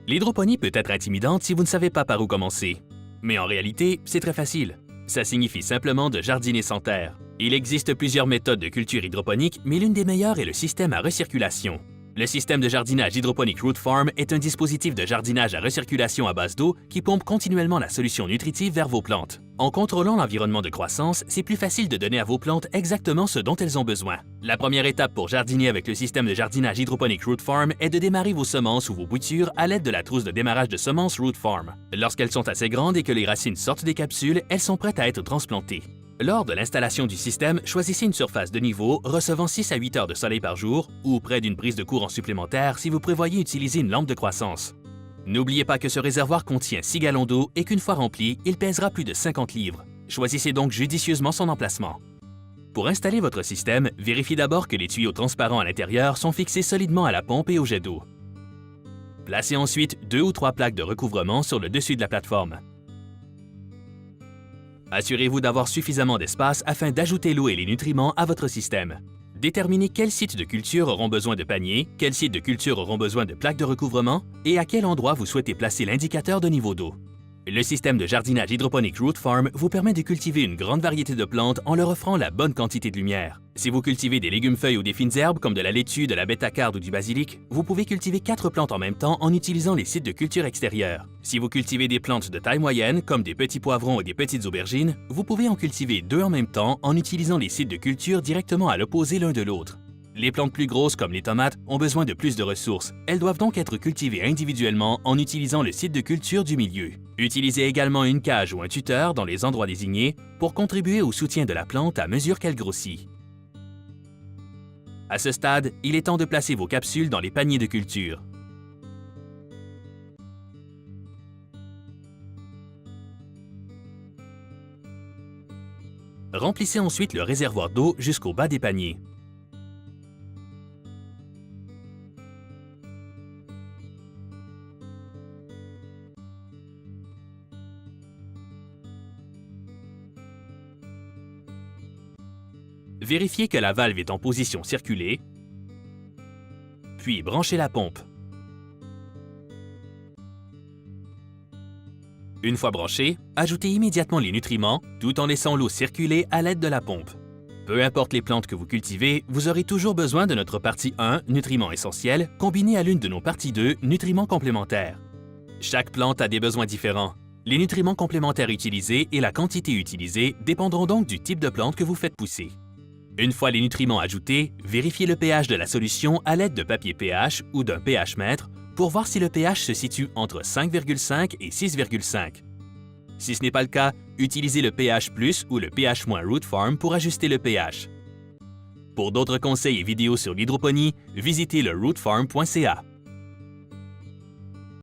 L'hydroponie peut être intimidante si vous ne savez pas par où commencer. Mais en réalité, c'est très facile. Ça signifie simplement de jardiner sans terre. Il existe plusieurs méthodes de culture hydroponique, mais l'une des meilleures est le système à recirculation. Le système de jardinage hydroponique Root Farm est un dispositif de jardinage à recirculation à base d'eau qui pompe continuellement la solution nutritive vers vos plantes. En contrôlant l'environnement de croissance, c'est plus facile de donner à vos plantes exactement ce dont elles ont besoin. La première étape pour jardiner avec le système de jardinage hydroponique Root Farm est de démarrer vos semences ou vos boutures à l'aide de la trousse de démarrage de semences Root Farm. Lorsqu'elles sont assez grandes et que les racines sortent des capsules, elles sont prêtes à être transplantées. Lors de l'installation du système, choisissez une surface de niveau recevant 6 à 8 heures de soleil par jour ou près d'une prise de courant supplémentaire si vous prévoyez utiliser une lampe de croissance. N'oubliez pas que ce réservoir contient 6 gallons d'eau et qu'une fois rempli, il pèsera plus de 50 livres. Choisissez donc judicieusement son emplacement. Pour installer votre système, vérifiez d'abord que les tuyaux transparents à l'intérieur sont fixés solidement à la pompe et au jet d'eau. Placez ensuite 2 ou 3 plaques de recouvrement sur le dessus de la plateforme. Assurez-vous d'avoir suffisamment d'espace afin d'ajouter l'eau et les nutriments à votre système. Déterminez quels sites de culture auront besoin de paniers, quels sites de culture auront besoin de plaques de recouvrement et à quel endroit vous souhaitez placer l'indicateur de niveau d'eau. Le système de jardinage hydroponique Root Farm vous permet de cultiver une grande variété de plantes en leur offrant la bonne quantité de lumière. Si vous cultivez des légumes-feuilles ou des fines herbes comme de la laitue, de la bêta-carde ou du basilic, vous pouvez cultiver 4 plantes en même temps en utilisant les sites de culture extérieurs. Si vous cultivez des plantes de taille moyenne comme des petits poivrons et des petites aubergines, vous pouvez en cultiver 2 en même temps en utilisant les sites de culture directement à l'opposé l'un de l'autre. Les plantes plus grosses comme les tomates ont besoin de plus de ressources. Elles doivent donc être cultivées individuellement en utilisant le site de culture du milieu. Utilisez également une cage ou un tuteur dans les endroits désignés pour contribuer au soutien de la plante à mesure qu'elle grossit. À ce stade, il est temps de placer vos capsules dans les paniers de culture. Remplissez ensuite le réservoir d'eau jusqu'au bas des paniers. Vérifiez que la valve est en position circulée, puis branchez la pompe. Une fois branché, ajoutez immédiatement les nutriments tout en laissant l'eau circuler à l'aide de la pompe. Peu importe les plantes que vous cultivez, vous aurez toujours besoin de notre partie 1, nutriments essentiels, combiné à l'une de nos parties 2, nutriments complémentaires. Chaque plante a des besoins différents. Les nutriments complémentaires utilisés et la quantité utilisée dépendront donc du type de plante que vous faites pousser. Une fois les nutriments ajoutés, vérifiez le pH de la solution à l'aide de papier pH ou d'un pH-mètre pour voir si le pH se situe entre 5,5 et 6,5. Si ce n'est pas le cas, utilisez le pH+ ou le pH- Root Farm pour ajuster le pH. Pour d'autres conseils et vidéos sur l'hydroponie, visitez le rootfarm.ca.